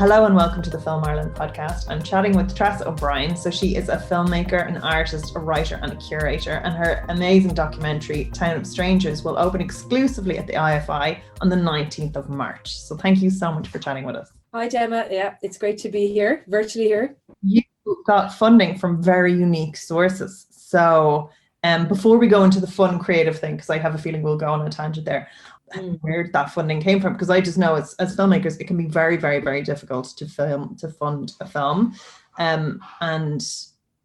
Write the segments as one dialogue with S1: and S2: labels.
S1: Hello and welcome to the Film Ireland podcast. I'm chatting with Treasa O'Brien. So she is a filmmaker, an artist, a writer and a curator, and her amazing documentary Town of Strangers will open exclusively at the IFI on the 19th of March. So thank you so much for chatting with us.
S2: Hi Gemma, yeah, it's great to be here, virtually here.
S1: You got funding from very unique sources. So before we go into the fun creative thing, because I have a feeling we'll go on a tangent there, where that funding came from, because I just know as filmmakers it can be very, very, very difficult to fund a film, and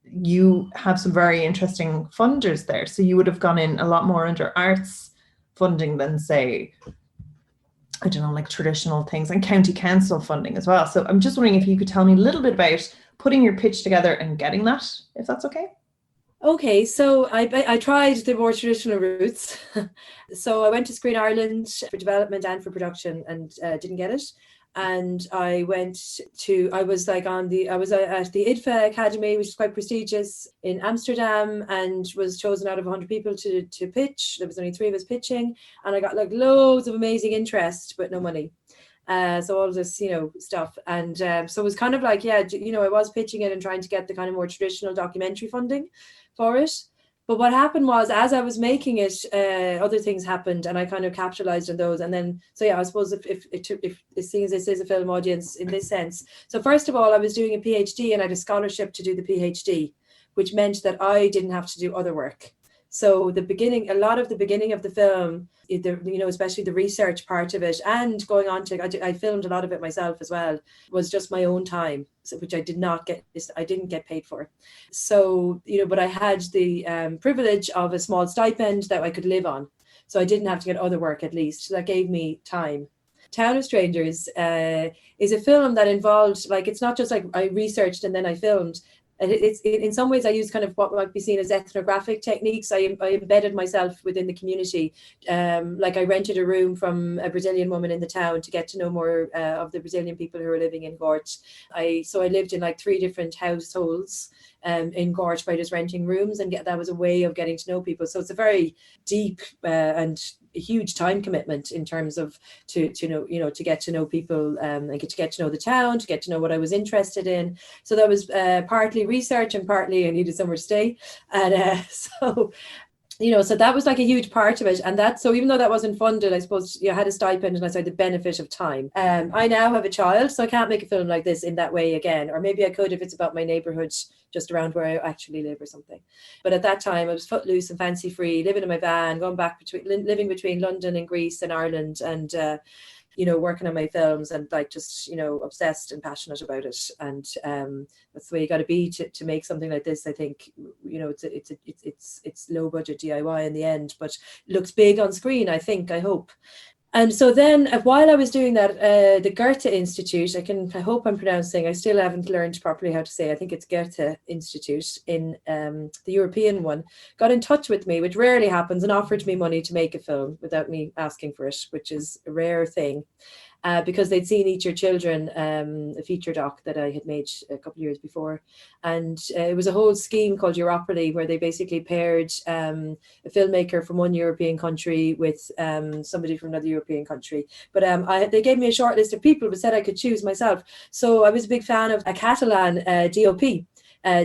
S1: you have some very interesting funders there. So you would have gone in a lot more under arts funding than, say, I don't know, like traditional things, and county council funding as well. So I'm just wondering if you could tell me a little bit about putting your pitch together and getting that, if that's okay.
S2: Okay, so I tried the more traditional routes. So I went to Screen Ireland for development and for production and didn't get it. And I was at the IFI Academy, which is quite prestigious in Amsterdam, and was chosen out of 100 people to pitch. There was only 3 of us pitching, and I got like loads of amazing interest, but no money. So all this, stuff. And so it was kind of like, I was pitching it and trying to get the kind of more traditional documentary funding for it. But what happened was, as I was making it, other things happened, and I kind of capitalized on those. And then, I suppose if seeing as this is a film audience in this sense. So first of all, I was doing a PhD and I had a scholarship to do the PhD, which meant that I didn't have to do other work. So a lot of the beginning of the film, especially the research part of it, and going on to, I filmed a lot of it myself as well, was just my own time, which I didn't get paid for. So, but I had the privilege of a small stipend that I could live on. So I didn't have to get other work, at least. So that gave me time. Town of Strangers is a film that involved, it's not just like I researched and then I filmed. It's in some ways I used kind of what might be seen as ethnographic techniques. I embedded myself within the community. I rented a room from a Brazilian woman in the town to get to know more of the Brazilian people who were living in Gort. I lived in 3 different households in Gort by just renting rooms, and that was a way of getting to know people. So it's a very deep and a huge time commitment in terms of to get to know people, and to get to know the town, to get to know what I was interested in. So that was partly research and partly I needed somewhere to stay, and so that was like a huge part of it. And so even though that wasn't funded, I suppose I had a stipend, and I said the benefit of time. I now have a child, so I can't make a film like this in that way again, or maybe I could if it's about my neighborhood just around where I actually live or something. But at that time I was footloose and fancy free, living in my van, going back living between London and Greece and Ireland, and working on my films, and just obsessed and passionate about it. And that's the way you got to be to make something like this. I think it's low budget DIY in the end, but looks big on screen, I hope. And so then while I was doing that, the Goethe Institute, I hope I'm pronouncing, I still haven't learned properly how to say, I think it's Goethe Institute in the European one, got in touch with me, which rarely happens, and offered me money to make a film without me asking for it, which is a rare thing. Because they'd seen Eat Your Children, a feature doc that I had made a couple of years before. And it was a whole scheme called Europoly, where they basically paired a filmmaker from one European country with somebody from another European country. But they gave me a short list of people, but said I could choose myself. So I was a big fan of a Catalan DOP,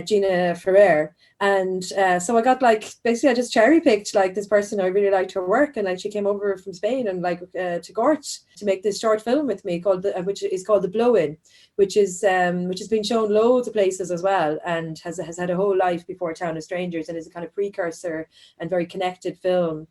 S2: Gina Ferrer. And so I got basically I just cherry picked this person. I really liked her work, and she came over from Spain and to Gort to make this short film with me which is called The Blow-In, which has been shown loads of places as well, and has had a whole life before Town of Strangers, and is a kind of precursor and very connected film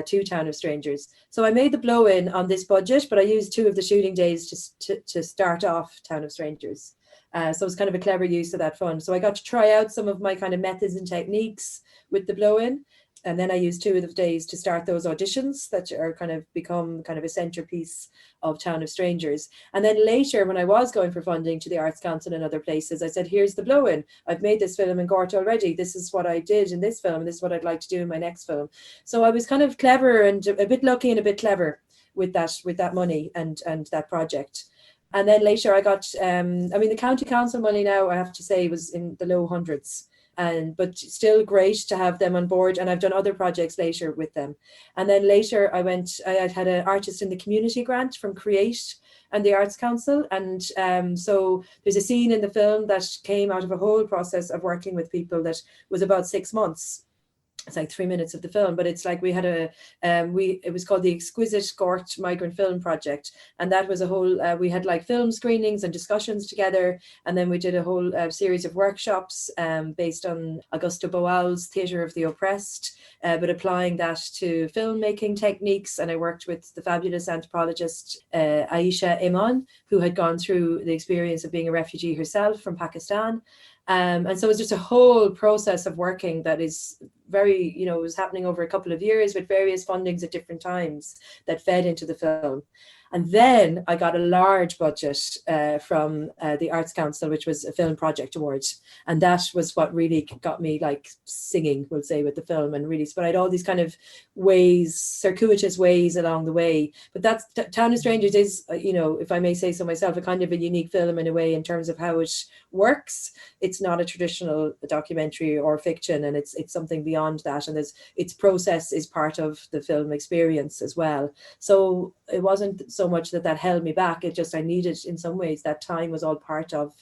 S2: to Town of Strangers. So I made The Blow-In on this budget, but I used 2 of the shooting days to start off Town of Strangers. So it was kind of a clever use of that fund. So I got to try out some of my kind of methods and techniques with The Blow-In. And then I used 2 of the days to start those auditions that are become kind of a centerpiece of Town of Strangers. And then later, when I was going for funding to the Arts Council and other places, I said, here's The Blow-In. I've made this film in Gort already. This is what I did in this film, and this is what I'd like to do in my next film. So I was kind of clever and a bit lucky and a bit clever with that money and that project. And then later I got, the county council money now, I have to say, was in the low hundreds. But still great to have them on board, and I've done other projects later with them. And then later I had an artist in the community grant from Create, and the Arts Council. And so there's a scene in the film that came out of a whole process of working with people that was about 6 months. It's like 3 minutes of the film, but it's like we had it was called the Exquisite Gort Migrant Film Project, and that was a whole we had like film screenings and discussions together, and then we did a whole series of workshops based on Augusto Boal's Theatre of the Oppressed, but applying that to filmmaking techniques. And I worked with the fabulous anthropologist Aisha Iman, who had gone through the experience of being a refugee herself from Pakistan. And so it's just a whole process of working that is very, it was happening over a couple of years with various fundings at different times that fed into the film. And then I got a large budget from the Arts Council, which was a Film Project Award. And that was what really got me like singing, we'll say, with the film. And really, but I had all these kind of ways, circuitous ways along the way. But that's Town of Strangers is, if I may say so myself, a kind of a unique film in a way in terms of how it works. It's not a traditional documentary or fiction, and it's something beyond that. And its process is part of the film experience as well. So it wasn't so much that held me back. It just, I needed, in some ways, that time was all part of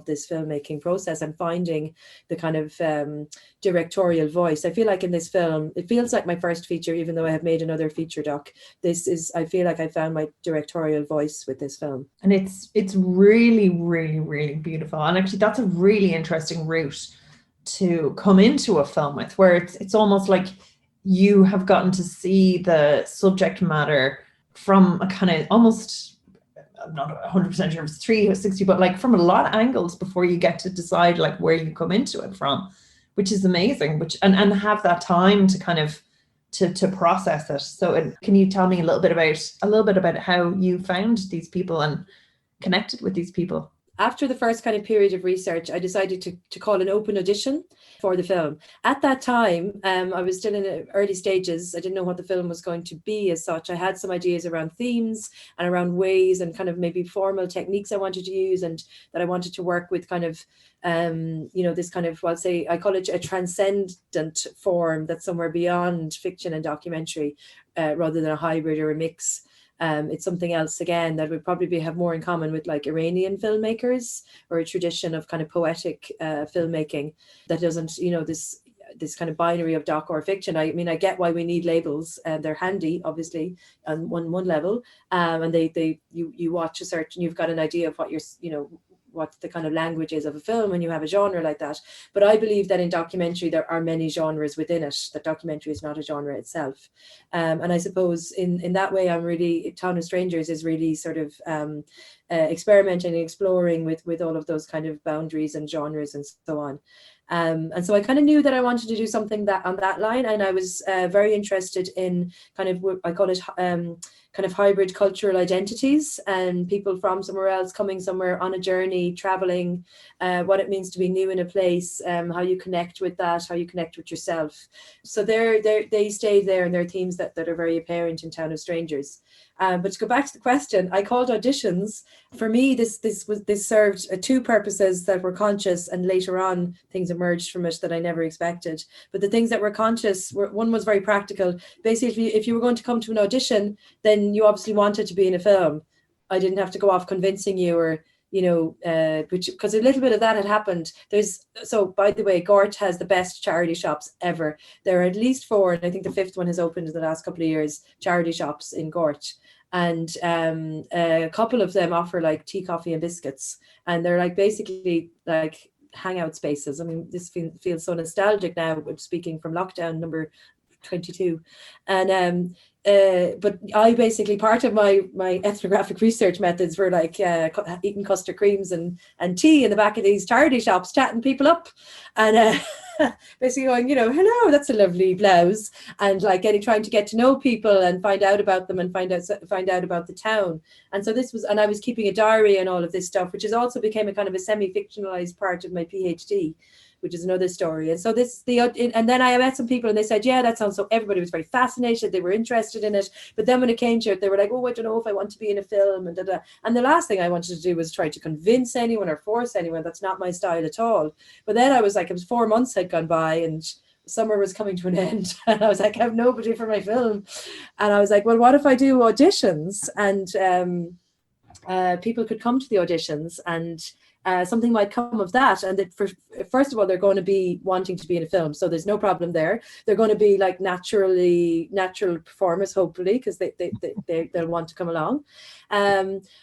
S2: this filmmaking process and finding the kind of directorial voice. I feel like in this film, it feels like my first feature, even though I have made another feature doc. I feel like I found my directorial voice with this film.
S1: And it's really, really, really beautiful. And actually that's a really interesting route to come into a film with, where it's almost like you have gotten to see the subject matter from a kind of almost, I'm not 100% sure if it's 360, but like from a lot of angles before you get to decide like where you come into it from, which is amazing, and have that time to kind of to process it. So can you tell me a little bit about how you found these people and connected with these people?
S2: After the first kind of period of research, I decided to call an open audition for the film. At that time, I was still in the early stages. I didn't know what the film was going to be as such. I had some ideas around themes and around ways and kind of maybe formal techniques I wanted to use, and that I wanted to work with kind of, this kind of, I call it a transcendent form that's somewhere beyond fiction and documentary, rather than a hybrid or a mix. It's something else again that would probably have more in common with like Iranian filmmakers, or a tradition of kind of poetic filmmaking that doesn't, this kind of binary of doc or fiction. I mean, I get why we need labels, and they're handy, obviously, on one level. And you watch a certain, you've got an idea of what what the kind of language is of a film when you have a genre like that. But I believe that in documentary there are many genres within it, that documentary is not a genre itself. And I suppose in that way, Town of Strangers is really sort of experimenting and exploring with all of those kind of boundaries and genres and so on. And so I kind of knew that I wanted to do something that on that line, and I was very interested in kind of, I call it kind of hybrid cultural identities, and people from somewhere else coming somewhere on a journey, traveling, what it means to be new in a place, how you connect with that, how you connect with yourself. So they stay there, and there are themes that are very apparent in Town of Strangers. But to go back to the question, I called auditions. For me, this served two purposes that were conscious, and later on things emerged from it that I never expected. But the things that were conscious, one was very practical. Basically, if you were going to come to an audition, then you obviously wanted to be in a film. I didn't have to go off convincing you, or because a little bit of that had happened. So by the way, Gort has the best charity shops ever. There are at least 4, and I think the 5th one has opened in the last couple of years, charity shops in Gort. And a couple of them offer like tea, coffee and biscuits, and they're like basically like hangout spaces. I mean, this feels so nostalgic now, speaking from lockdown number 22. And but I basically, part of my ethnographic research methods were like eating custard creams and tea in the back of these charity shops, chatting people up, and basically going, hello, that's a lovely blouse, and like trying to get to know people and find out about them and find out about the town. And so I was keeping a diary and all of this stuff, which has also became a kind of a semi-fictionalized part of my PhD, which is another story. And so and then I met some people, and they said, yeah, that sounds so. Everybody was very fascinated. They were interested in it. But then when it came to it, they were like, oh, I don't know if I want to be in a film, and da-da. And the last thing I wanted to do was try to convince anyone or force anyone. That's not my style at all. But then I was like, it was 4 months had gone by, and summer was coming to an end. And I was like, I have nobody for my film. And I was like, well, what if I do auditions? And people could come to the auditions, and something might come of that. And that first of all, they're going to be wanting to be in a film, so there's no problem there. They're going to be like natural performers, hopefully, because they'll want to come along.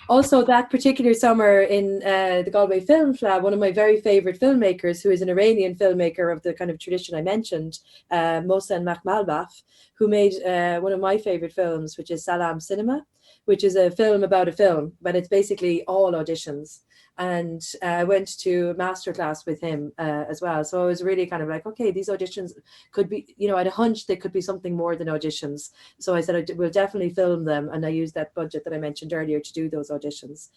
S2: Also, that particular summer in the Galway Film Lab, one of my very favorite filmmakers, who is an Iranian filmmaker of the kind of tradition I mentioned, Mohsen Makhmalbaf, who made one of my favorite films, which is Salam Cinema, which is a film about a film, but it's basically all auditions. And I went to a masterclass with him as well. So I was really kind of like, okay, these auditions could be, you know, I had a hunch they could be something more than auditions. So I said, we'll definitely film them. And I used that budget that I mentioned earlier to do those auditions.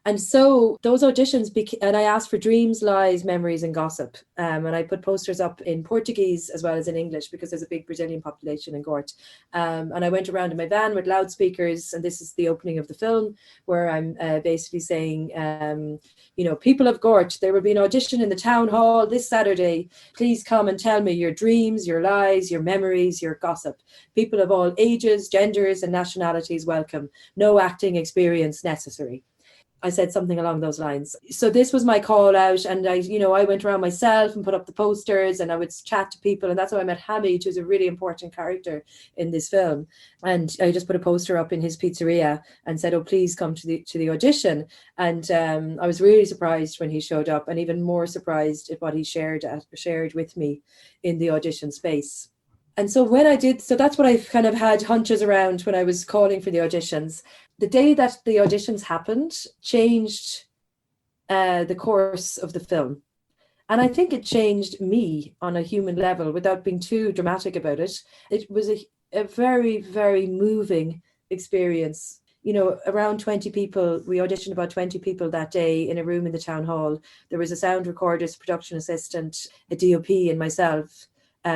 S2: And so those auditions, and I asked for dreams, lies, memories, and gossip. And I put posters up in Portuguese as well as in English, because there's a big Brazilian population in Gort. And I went around in my van with loudspeakers, and this is the opening of the film, where I'm basically saying, you know, people of Gort, there will be an audition in the town hall this Saturday. Please come and tell me your dreams, your lies, your memories, your gossip. People of all ages, genders, and nationalities welcome. No acting experience necessary. I said something along those lines. So this was my call out, and I went around myself and put up the posters, and I would chat to people, and that's how I met Hamid, who's a really important character in this film. And I just put a poster up in his pizzeria and said, "Oh, please come to the audition." And I was really surprised when he showed up, and even more surprised at what he shared with me in the audition space. And so when I did, so that's what I kind of had hunches around when I was calling for the auditions. The day that the auditions happened changed the course of the film. And I think it changed me on a human level without being too dramatic about it. It was a very, very moving experience. You know, around 20 people, we auditioned about 20 people that day in a room in the town hall. There was a sound recorder, production assistant, a DOP, and myself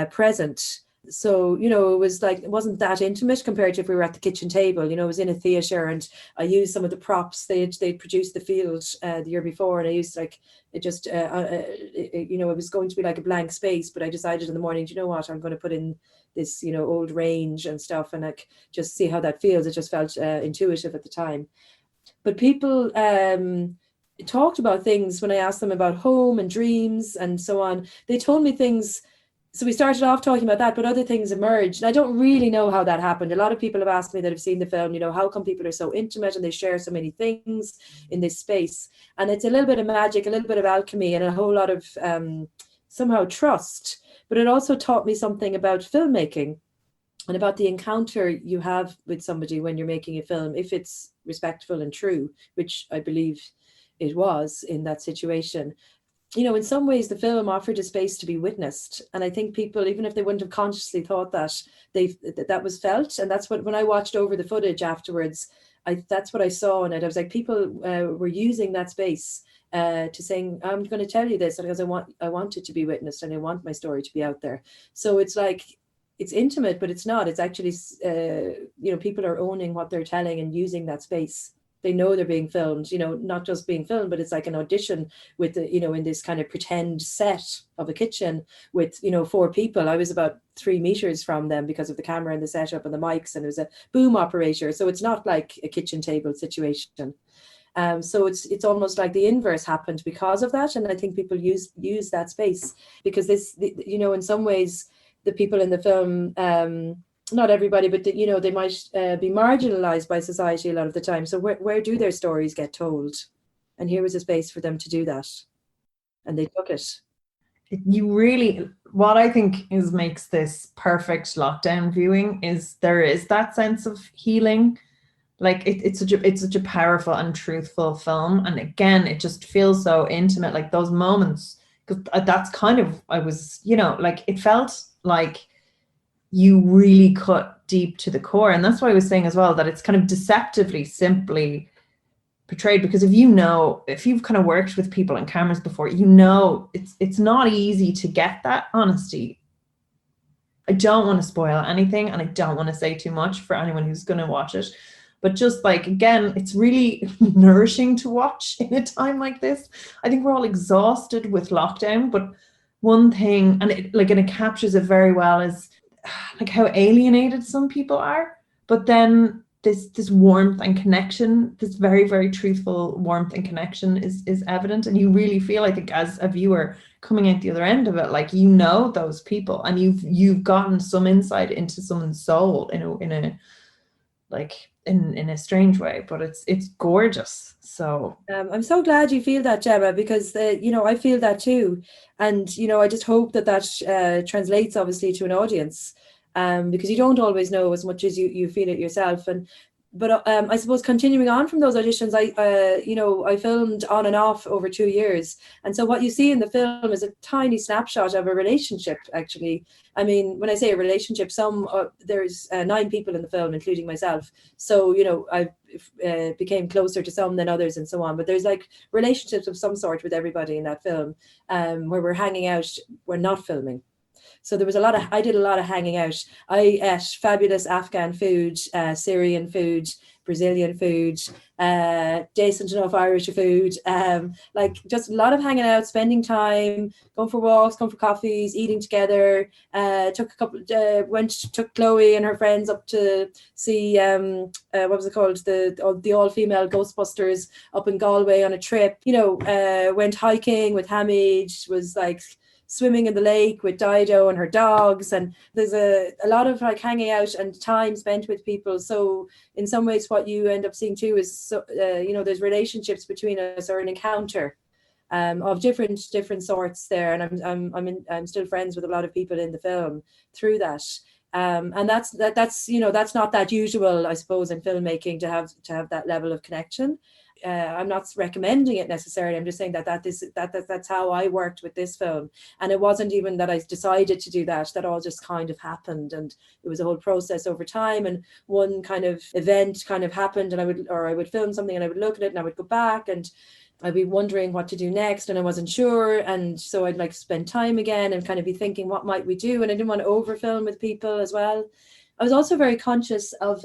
S2: present. So, you know, it was like, it wasn't that intimate compared to if we were at the kitchen table. You know, it was in a theatre, and I used some of the props they'd produced the field the year before, and I used like, it just, you know, it was going to be like a blank space, but I decided in the morning, do you know what, I'm going to put in this, you know, old range and stuff, and like just see how that feels. It just felt intuitive at the time. But people talked about things when I asked them about home and dreams and so on. They told me things. So we started off talking about that, but other things emerged. And I don't really know how that happened. A lot of people have asked me that have seen the film, you know, how come people are so intimate and they share so many things in this space? And it's a little bit of magic, a little bit of alchemy, and a whole lot of somehow trust. But it also taught me something about filmmaking and about the encounter you have with somebody when you're making a film, if it's respectful and true, which I believe it was in that situation. You know, in some ways, the film offered a space to be witnessed. And I think people, even if they wouldn't have consciously thought that, that was felt. And that's what, when I watched over the footage afterwards, that's what I saw in it. I was like, people were using that space to saying, I'm going to tell you this because I want it to be witnessed, and I want my story to be out there. So it's like, it's intimate, but it's not. It's actually, you know, people are owning what they're telling and using that space. They know they're being filmed, you know, not just being filmed, but it's like an audition with, you know, in this kind of pretend set of a kitchen with, you know, 4 people. I was about 3 meters from them because of the camera and the setup and the mics, and there was a boom operator. So it's not like a kitchen table situation. So it's almost like the inverse happened because of that. And I think people use that space because this, you know, in some ways, the people in the film, not everybody, but you know, they might be marginalized by society a lot of the time. So where do their stories get told? And here was a space for them to do that, and they took it.
S1: You really, what I think makes this perfect lockdown viewing is there is that sense of healing. Like it's such a powerful and truthful film, and again, it just feels so intimate. Like those moments, because that's kind of, I was, you know, like it felt like you really cut deep to the core. And that's why I was saying as well that it's kind of deceptively simply portrayed, because if you've kind of worked with people and cameras before, you know it's not easy to get that honesty. I don't want to spoil anything, and I don't want to say too much for anyone who's going to watch it, but just like, again, it's really nourishing to watch in a time like this. I think we're all exhausted with lockdown, but one thing, and it captures it very well, is like how alienated some people are, but then this warmth and connection, this very, very truthful warmth and connection is evident. And you really feel, I think, as a viewer coming out the other end of it, like, you know, those people, and you've gotten some insight into someone's soul in a strange way, but it's gorgeous. So
S2: I'm so glad you feel that, Gemma, because I feel that too, and I just hope that translates obviously to an audience, because you don't always know as much as you feel it yourself. But I suppose continuing on from those auditions, I filmed on and off over 2 years, and so what you see in the film is a tiny snapshot of a relationship. Actually, I mean, when I say a relationship, there's 9 people in the film, including myself. So I became closer to some than others, and so on. But there's like relationships of some sort with everybody in that film, where we're hanging out. We're not filming. So I did a lot of hanging out. I ate fabulous Afghan food, Syrian food, Brazilian food, decent enough Irish food, like just a lot of hanging out, spending time, going for walks, going for coffees, eating together. Took Chloe and her friends up to see what was it called, the all-female Ghostbusters up in Galway on a trip. Went hiking with Hamid, was like swimming in the lake with Dido and her dogs, and there's a lot of like hanging out and time spent with people. So in some ways what you end up seeing too is there's relationships between us, or an encounter of different sorts there, and I'm still friends with a lot of people in the film through that. And that's not that usual, I suppose, in filmmaking, to have that level of connection. I'm not recommending it necessarily. I'm just saying that's how I worked with this film, and it wasn't even that I decided to do that. That all just kind of happened, and it was a whole process over time. And one kind of event kind of happened, and I would film something, and I would look at it, and I would go back, and I'd be wondering what to do next, and I wasn't sure, and so I'd like spend time again and kind of be thinking, what might we do? And I didn't want to overfilm with people as well. I was also very conscious of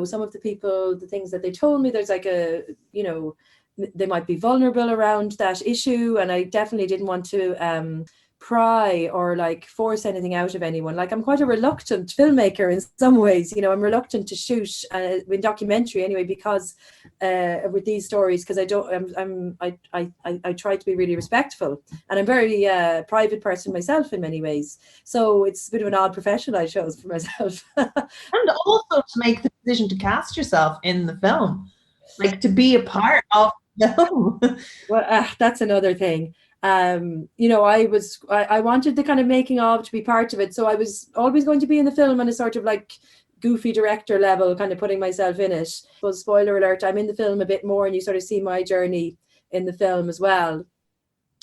S2: some of the people, the things that they told me. There's like they might be vulnerable around that issue, and I definitely didn't want to pry or like force anything out of anyone. Like, I'm quite a reluctant filmmaker in some ways. I'm reluctant to shoot in documentary anyway, because with these stories, because I try to be really respectful, and I'm very private person myself in many ways. So it's a bit of an odd profession I chose for myself.
S1: And also to make the decision to cast yourself in the film, like to be a part of the film.
S2: Well, that's another thing. I wanted the kind of making of to be part of it, so I was always going to be in the film on a sort of like goofy director level, kind of putting myself in it. But spoiler alert, I'm in the film a bit more, and you sort of see my journey in the film as well,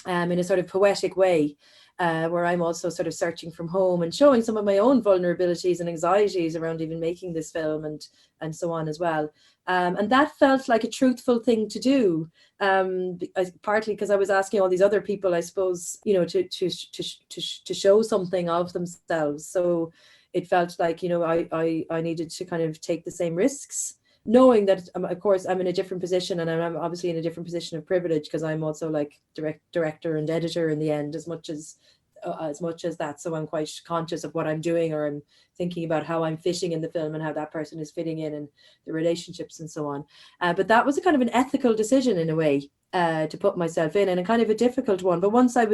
S2: in a sort of poetic way, where I'm also sort of searching from home and showing some of my own vulnerabilities and anxieties around even making this film, and so on as well. And that felt like a truthful thing to do, partly because I was asking all these other people, I suppose, to show something of themselves. So it felt like, I needed to kind of take the same risks, knowing that, of course, I'm in a different position, and I'm obviously in a different position of privilege, because I'm also like director and editor in the end, as much as that. So I'm quite conscious of what I'm doing, or I'm thinking about how I'm fitting in the film and how that person is fitting in, and the relationships and so on. But that was a kind of an ethical decision in a way, to put myself in, and a kind of a difficult one. But once and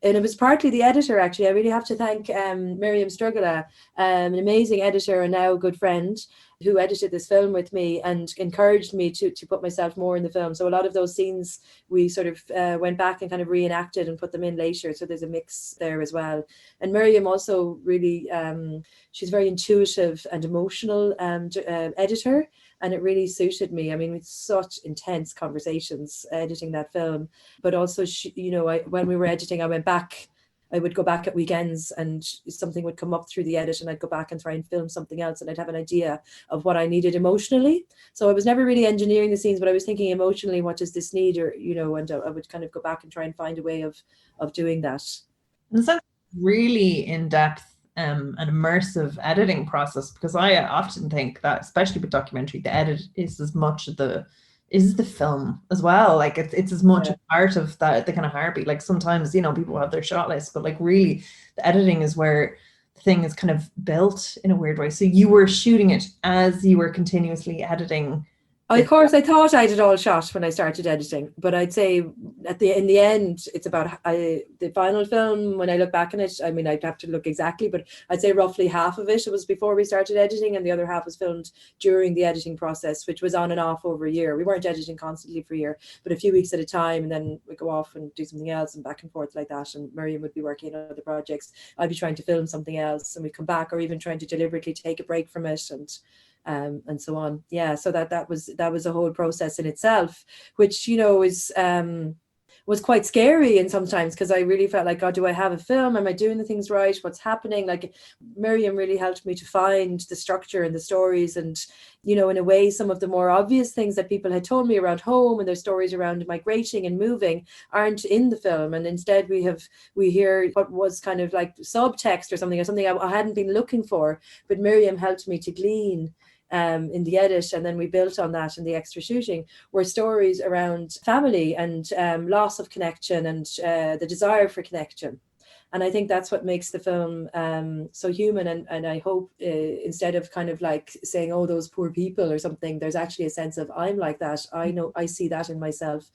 S2: it was partly the editor, actually. I really have to thank Miriam Strugala, an amazing editor and now a good friend, who edited this film with me and encouraged me to put myself more in the film. So a lot of those scenes we sort of went back and kind of reenacted and put them in later. So there's a mix there as well. And Miriam also really, she's very intuitive and emotional editor, and it really suited me. I mean, with such intense conversations editing that film, but also when we were editing, I would go back at weekends, and something would come up through the edit, and I'd go back and try and film something else, and I'd have an idea of what I needed emotionally. So I was never really engineering the scenes, but I was thinking emotionally, what does this need? Or, and I would kind of go back and try and find a way of doing that.
S1: And so really in-depth an immersive editing process, because I often think that, especially with documentary, the edit is as much the film as well. Like it's as much a part of that, the kind of heartbeat. Like sometimes, people have their shot list, but like really the editing is where thing is kind of built in a weird way. So you were shooting it as you were continuously editing.
S2: Of course, I thought I had it all shot when I started editing, but I'd say in the end, it's about the final film. When I look back on it, I mean, I'd have to look exactly, but I'd say roughly half of it was before we started editing, and the other half was filmed during the editing process, which was on and off over a year. We weren't editing constantly for a year, but a few weeks at a time, and then we'd go off and do something else and back and forth like that. And Miriam would be working on other projects. I'd be trying to film something else, and we'd come back, or even trying to deliberately take a break from it, and so on. Yeah, so that was a whole process in itself, which, you know, was quite scary, and sometimes, because I really felt like, God, do I have a film? Am I doing the things right? What's happening? Like, Miriam really helped me to find the structure and the stories, and, you know, in a way, some of the more obvious things that people had told me around home and their stories around migrating and moving aren't in the film, and instead we hear what was kind of like subtext or something I hadn't been looking for, but Miriam helped me to glean in the edit, and then we built on that in the extra shooting, were stories around family and loss of connection and the desire for connection. And I think that's what makes the film so human. And I hope instead of kind of like saying, oh, those poor people or something, there's actually a sense of, I'm like that. I know, I see that in myself.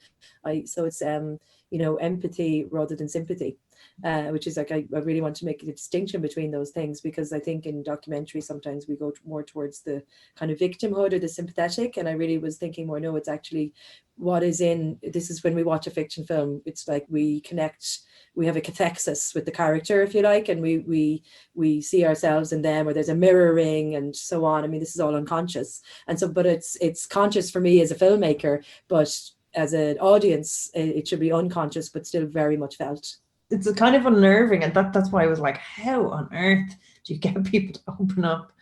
S2: So it's, you know, empathy rather than sympathy. Which is like, I really want to make a distinction between those things, because I think in documentaries sometimes we go more towards the kind of victimhood or the sympathetic, and I really was thinking more, no, it's actually what is in, this is when we watch a fiction film, it's like we connect, we have a cathexis with the character, if you like, and we see ourselves in them, or there's a mirroring and so on. I mean, this is all unconscious, and so, but it's conscious for me as a filmmaker, but as an audience it should be unconscious but still very much felt.
S1: It's a kind of unnerving, and that's why I was like, how on earth do you get people to open up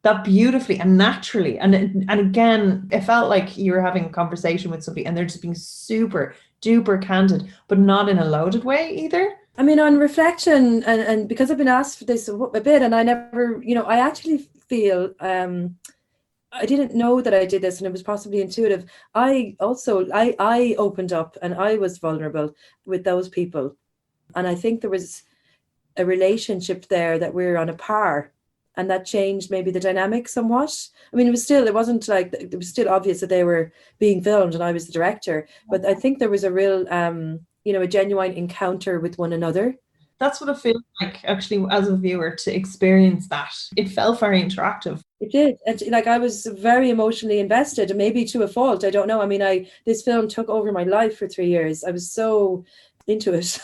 S1: that beautifully and naturally? And again, it felt like you were having a conversation with somebody and they're just being super duper candid, but not in a loaded way either.
S2: I mean, on reflection, and because I've been asked for this a bit, and I never, you know, I actually feel I didn't know that I did this, and it was possibly intuitive. I opened up and I was vulnerable with those people. And I think there was a relationship there that we're on a par, and that changed maybe the dynamic somewhat. I mean, it was still obvious that they were being filmed and I was the director, but I think there was a real, you know, a genuine encounter with one another.
S1: That's what it feels like, actually, as a viewer, to experience that. It felt very interactive.
S2: It did. And like, I was very emotionally invested, and maybe to a fault, I don't know. I mean, this film took over my life for 3 years. I was so into it.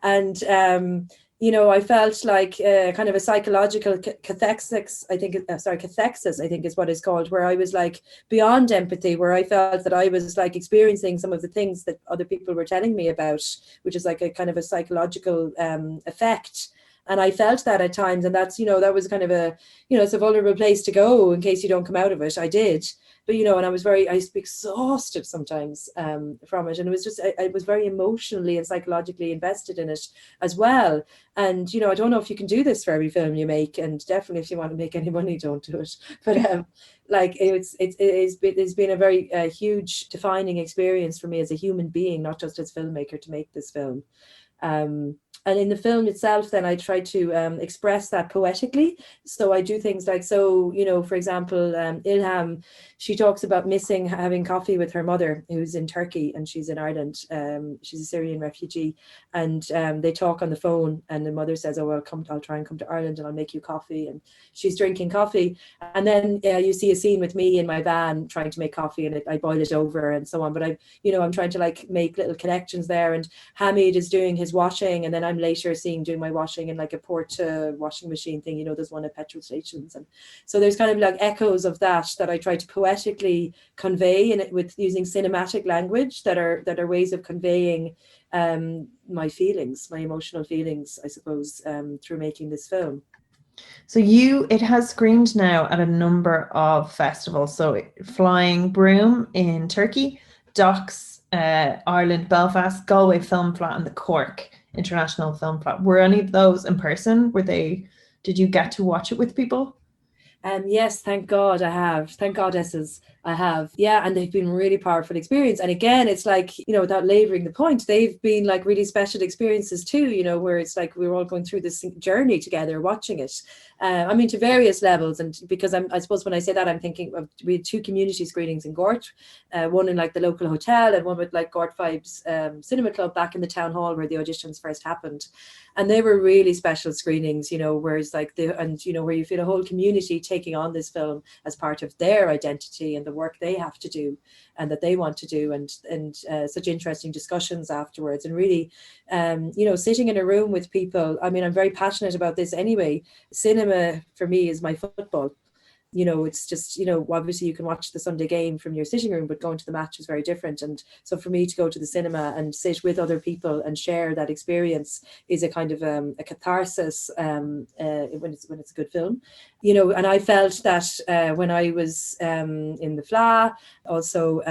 S2: And you know, I felt like kind of a psychological cathexis, I think is what it's called, where I was like beyond empathy, where I felt that I was like experiencing some of the things that other people were telling me about, which is like a kind of a psychological effect. And I felt that at times, and that's, you know, that was kind of a, you know, it's a vulnerable place to go in case you don't come out of it. I did. But, you know, and I was exhausted sometimes from it. And it was just, I was very emotionally and psychologically invested in it as well. And, you know, I don't know if you can do this for every film you make. And definitely if you want to make any money, don't do it. But like, it's been a very huge defining experience for me as a human being, not just as a filmmaker, to make this film. And in the film itself, then I try to express that poetically. So I do things like, so, you know, for example, Ilham, she talks about missing having coffee with her mother, who's in Turkey and she's in Ireland. She's a Syrian refugee, and they talk on the phone, and the mother says, oh, I'll try and come to Ireland and I'll make you coffee. And she's drinking coffee. And then you see a scene with me in my van trying to make coffee, and I boil it over and so on. But I'm trying to like make little connections there. And Hamid is doing his washing, and then I'm later doing my washing in like a port washing machine thing, you know, there's one at petrol stations. And so there's kind of like echoes of that I try to poetically convey, and with using cinematic language that are ways of conveying my feelings, my emotional feelings, I suppose, through making this film.
S1: So it has screened now at a number of festivals. So Flying Broom in Turkey, Docs, Ireland, Belfast, Galway Film Flat, and the Cork International Film Flat. Were any of those in person? Did you get to watch it with people?
S2: Yes, thank God I have. Thank goddesses. I have, yeah, and they've been really powerful experience. And again, it's like, you know, without laboring the point, they've been like really special experiences too, you know, where it's like we're all going through this journey together, watching it. I mean, to various levels. And because I suppose when I say that, I'm thinking of, we had 2 community screenings in Gort, one in like the local hotel and one with like Gort Vibes Cinema Club back in the town hall where the auditions first happened. And they were really special screenings, you know, whereas like and you know, where you feel a whole community taking on this film as part of their identity and the work they have to do and that they want to do, and such interesting discussions afterwards, and really, you know, sitting in a room with people. I mean, I'm very passionate about this anyway. Cinema for me is my football. You know, it's just, you know, obviously you can watch the Sunday game from your sitting room, but going to the match is very different. And so for me to go to the cinema and sit with other people and share that experience is a kind of a catharsis when it's a good film, you know. And I felt that when I was in the Fleadh, also,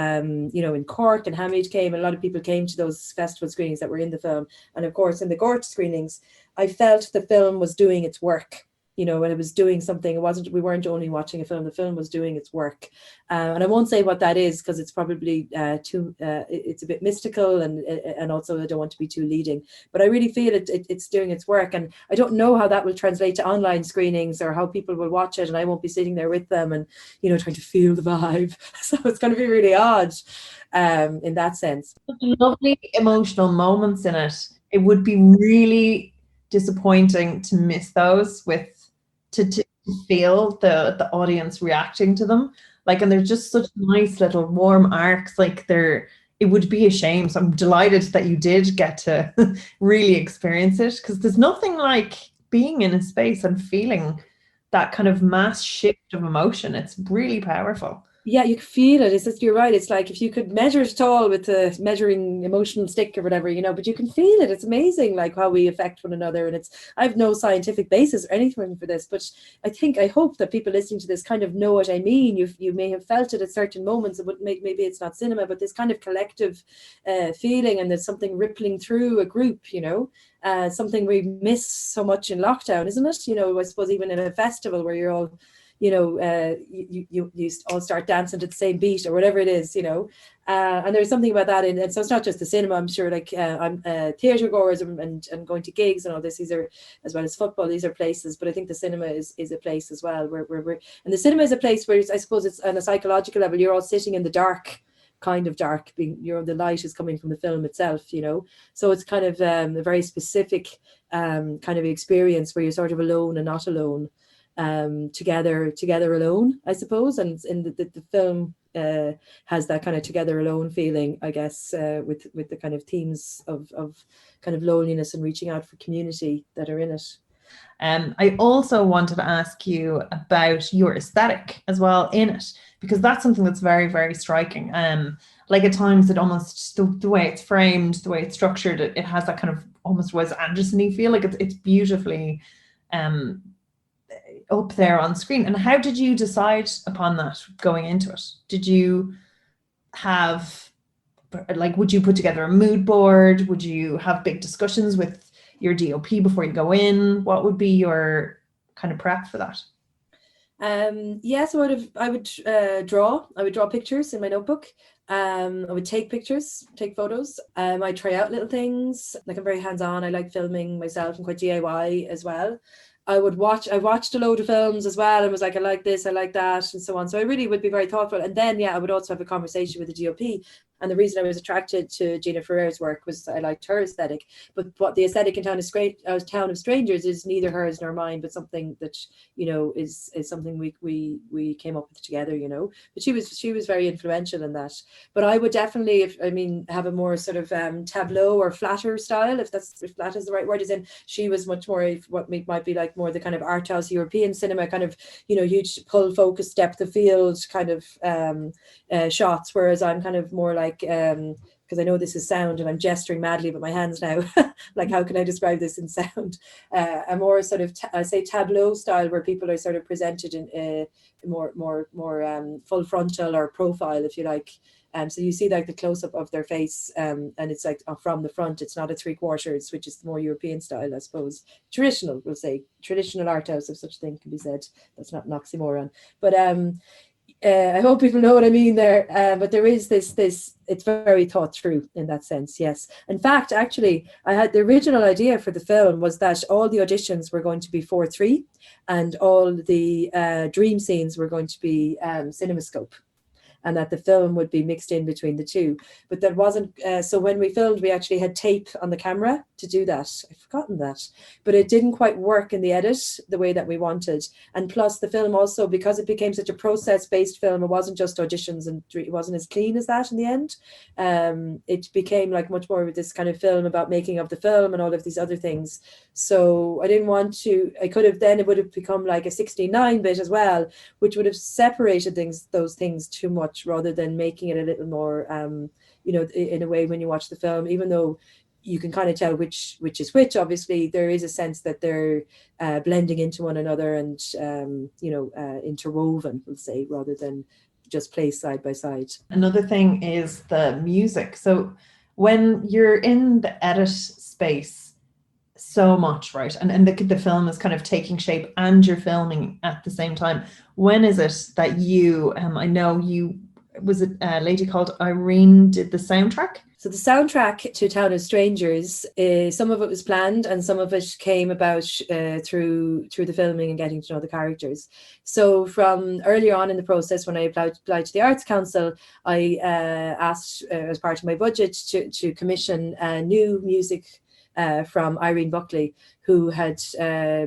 S2: you know, in Cork, and Hamid came, and a lot of people came to those festival screenings that were in the film. And of course, in the Gort screenings, I felt the film was doing its work. You know, when it was doing something, we weren't only watching a film, the film was doing its work. And I won't say what that is because it's probably it's a bit mystical, and also I don't want to be too leading, but I really feel it's doing its work. And I don't know how that will translate to online screenings or how people will watch it, and I won't be sitting there with them and, you know, trying to feel the vibe. So it's going to be really odd in that sense.
S1: Lovely emotional moments in it. It would be really disappointing to miss those, to feel the audience reacting to them. Like, and they're just such nice little warm arcs. Like, it would be a shame. So I'm delighted that you did get to really experience it, because there's nothing like being in a space and feeling that kind of mass shift of emotion. It's really powerful.
S2: Yeah, you can feel it. It's just, you're right. It's like if you could measure it all with the measuring emotional stick or whatever, you know, but you can feel it. It's amazing, like how we affect one another. And I have no scientific basis or anything for this, but I hope that people listening to this kind of know what I mean. You may have felt it at certain moments. It would maybe it's not cinema, but this kind of collective feeling, and there's something rippling through a group, you know. Something we miss so much in lockdown, isn't it? You know, I suppose even in a festival where you're all, you know, you all start dancing to the same beat or whatever it is, you know. And there's something about that and so it's not just the cinema. I'm sure, like I'm theatre goers and going to gigs and all this. These are, as well as football, these are places. But I think the cinema is a place as well where we're, and the cinema is a place where I suppose it's on a psychological level. You're all sitting in the dark, kind of dark, being, you know, the light is coming from the film itself, you know. So it's kind of a very specific kind of experience where you're sort of alone and not alone. Together alone, I suppose, and in the film has that kind of together alone feeling, I guess, with the kind of themes of kind of loneliness and reaching out for community that are in it.
S1: I also wanted to ask you about your aesthetic as well in it, because that's something that's very, very striking. Like at times it almost, the way it's framed, the way it's structured, it has that kind of almost Wes Anderson-y feel. Like it's beautifully up there on screen. And how did you decide upon that going into it? Did you have, like, would you put together a mood board? Would you have big discussions with your DOP before you go in? What would be your kind of prep for that?
S2: Yeah, so I would draw pictures in my notebook. I would take pictures, take photos. I try out little things. Like, I'm very hands-on. I like filming myself and quite DIY as well. I watched a load of films as well and was like, I like this, I like that, and so on. So I really would be very thoughtful. And then, yeah, I would also have a conversation with the DOP. And the reason I was attracted to Gina Ferrer's work was I liked her aesthetic. But what the aesthetic in Town of Strangers is neither hers nor mine, but something that, you know, is something we came up with together, you know. But she was very influential in that. But I would definitely, have a more sort of tableau or flatter style, if flat is the right word, is in. She was much more what might be like more the kind of art house European cinema, kind of, you know, huge pull focus, depth of field kind of shots, whereas I'm kind of more like, because I know this is sound and I'm gesturing madly with my hands now, like how can I describe this in sound? A more sort of I say tableau style, where people are sort of presented in a more full frontal or profile, if you like. So you see like the close-up of their face, and it's like from the front. It's not a 3/4, which is the more European style, I suppose. Traditional, we'll say. Traditional art house, if such a thing can be said. That's not an oxymoron. But I hope people know what I mean there. But there is this, it's very thought through in that sense, yes. In fact, actually, I had the original idea for the film was that all the auditions were going to be 4:3 and all the dream scenes were going to be CinemaScope, and that the film would be mixed in between the two. But that wasn't, so when we filmed, we actually had tape on the camera to do that. I've forgotten that. But it didn't quite work in the edit the way that we wanted. And plus the film also, because it became such a process-based film, it wasn't just auditions and it wasn't as clean as that in the end. It became like much more of this kind of film about making of the film and all of these other things. So I didn't want to, I could have then, it would have become like a 69-bit as well, which would have separated those things too much rather than making it a little more, in a way when you watch the film, even though you can kind of tell which is which, obviously there is a sense that they're blending into one another and, interwoven, we'll say, rather than just placed side by side.
S1: Another thing is the music. So when you're in the edit space, so much, right? And the film is kind of taking shape and you're filming at the same time. When is it that you, I know you, was it a lady called Irene did the soundtrack?
S2: So the soundtrack to Town of Strangers, some of it was planned and some of it came about through the filming and getting to know the characters. So from earlier on in the process, when I applied to the Arts Council, I asked as part of my budget to commission new music from Irene Buckley, who had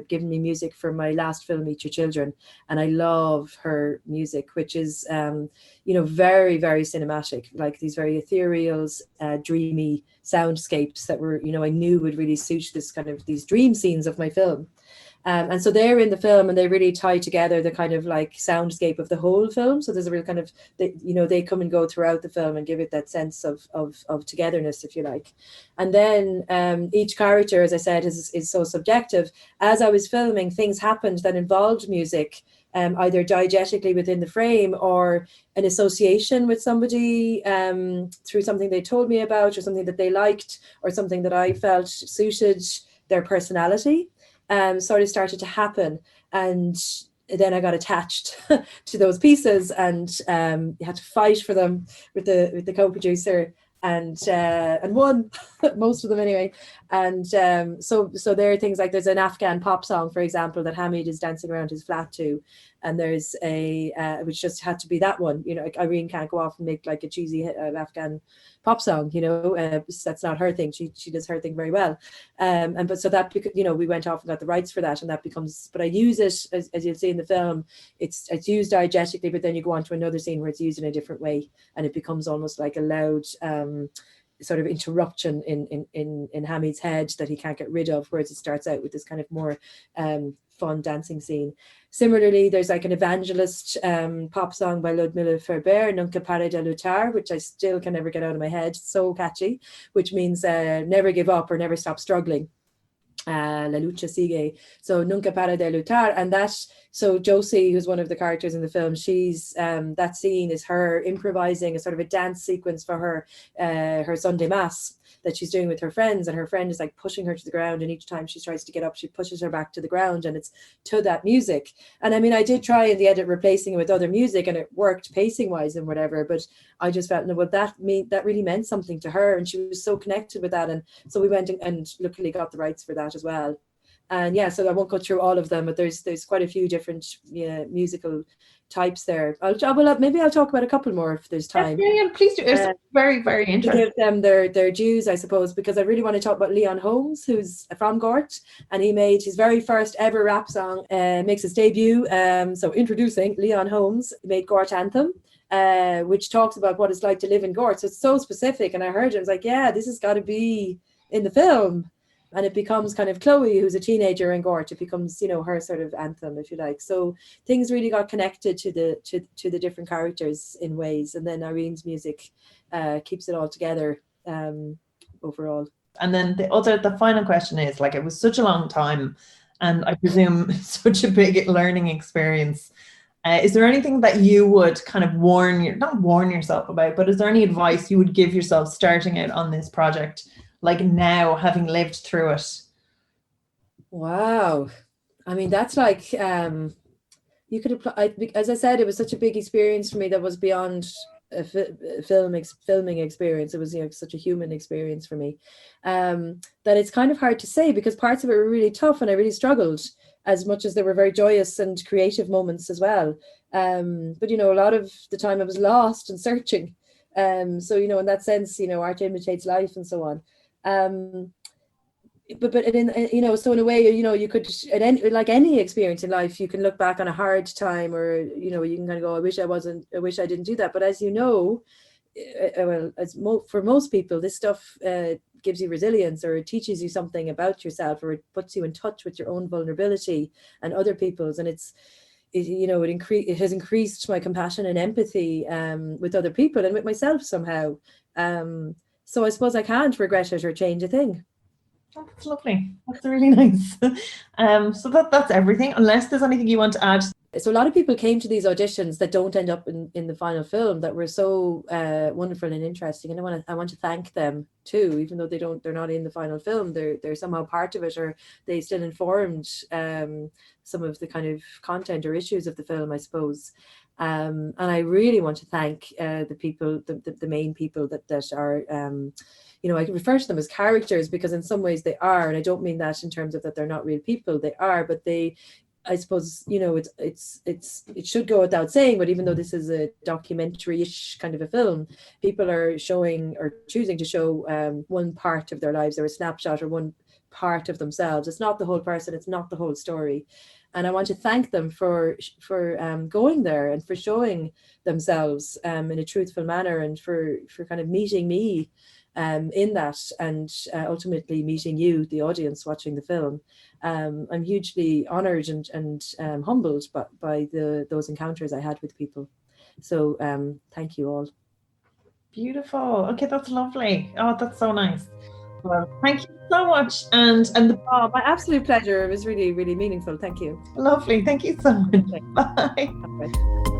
S2: given me music for my last film, Eat Your Children. And I love her music, which is, very, very cinematic, like these very ethereal, dreamy soundscapes that were, I knew would really suit this kind of these dream scenes of my film. And so they're in the film and they really tie together the kind of like soundscape of the whole film. So there's a real kind of, they come and go throughout the film and give it that sense of togetherness, if you like. And then each character, as I said, is so subjective. As I was filming, things happened that involved music, either diegetically within the frame or an association with somebody through something they told me about or something that they liked or something that I felt suited their personality. Sort of started to happen, and then I got attached to those pieces, and you had to fight for them with the co-producer, and won most of them anyway. And so there are things like there's an Afghan pop song, for example, that Hamid is dancing around his flat to, and there's a which just had to be that one. Like Irene can't go off and make like a cheesy Afghan pop song. That's not her thing. She does her thing very well. But so that, we went off and got the rights for that, and that becomes. But I use it as you'll see in the film. It's used diegetically, but then you go on to another scene where it's used in a different way, and it becomes almost like a loud sort of interruption in Hamid's head that he can't get rid of, whereas it starts out with this kind of more fun dancing scene. Similarly, there's like an evangelist pop song by Ludmilla Ferber, Nunca Pare de Lutar, which I still can never get out of my head. It's so catchy, which means never give up or never stop struggling. La lucha sigue, so Nunca Para de Lutar. And so Josie, who's one of the characters in the film, she's that scene is her improvising a sort of a dance sequence for her Sunday mass that she's doing with her friends, and her friend is like pushing her to the ground, and each time she tries to get up, she pushes her back to the ground, and it's to that music. And I mean, I did try in the edit replacing it with other music, and it worked pacing wise and whatever, but I just felt, no, well, that really meant something to her, and she was so connected with that. And so we went and luckily got the rights for that as well. And yeah, so I won't go through all of them, but there's quite a few different musical types there. Maybe I'll talk about a couple more if there's time.
S1: Yeah, please do. It's very, very interesting.
S2: To give them their dues, I suppose, because I really want to talk about Leon Holmes, who's from Gort, and he made his very first ever rap song, makes his debut. So introducing Leon Holmes, made Gort Anthem, which talks about what it's like to live in Gort. So it's so specific, and I heard it, I was like, yeah, this has got to be in the film. And it becomes kind of Chloe, who's a teenager in Gort. It becomes, her sort of anthem, if you like. So things really got connected to the different characters in ways. And then Irene's music keeps it all together overall.
S1: And then the final question is, like, it was such a long time, and I presume such a big learning experience. Is there anything that you would kind of not warn yourself about, but is there any advice you would give yourself starting out on this project? Like now, having lived through it?
S2: Wow. I mean, that's like, you could apply, as I said, it was such a big experience for me that was beyond a filming experience. It was, you know, such a human experience for me, that it's kind of hard to say, because parts of it were really tough and I really struggled, as much as there were very joyous and creative moments as well. But, you know, a lot of the time I was lost and searching. So, you know, in that sense, you know, art imitates life and so on. But in, you know, so in a way, you know, you could, like any experience in life, you can look back on a hard time, or, you know, you can kind of go, I wish I didn't do that. But as you know, well, for most people, this stuff gives you resilience, or it teaches you something about yourself, or it puts you in touch with your own vulnerability and other people's. And it has increased my compassion and empathy with other people and with myself somehow. So I suppose I can't regret it or change a thing.
S1: That's lovely. That's really nice. So that's everything, unless there's anything you want to add.
S2: So a lot of people came to these auditions that don't end up in the final film, that were so wonderful and interesting, and I want to thank them too, even though they're not in the final film. They're somehow part of it, or they still informed some of the kind of content or issues of the film, I suppose. And I really want to thank the people, the main people that are. You know, I can refer to them as characters, because in some ways they are, and I don't mean that in terms of that they're not real people. They are, but I suppose, you know, it should go without saying, but even though this is a documentary-ish kind of a film, people are showing or choosing to show one part of their lives, or a snapshot, or one part of themselves. It's not the whole person. It's not the whole story. And I want to thank them for going there and for showing themselves in a truthful manner, and for kind of meeting me in that, and ultimately meeting you, the audience watching the film. I'm hugely honoured and humbled by those encounters I had with people. So thank you all.
S1: Beautiful. Okay, that's lovely. Oh, that's so nice. Well, thank you so much. And
S2: my absolute pleasure. It was really, really meaningful. Thank you.
S1: Lovely. Thank you so much. Bye.
S2: Bye.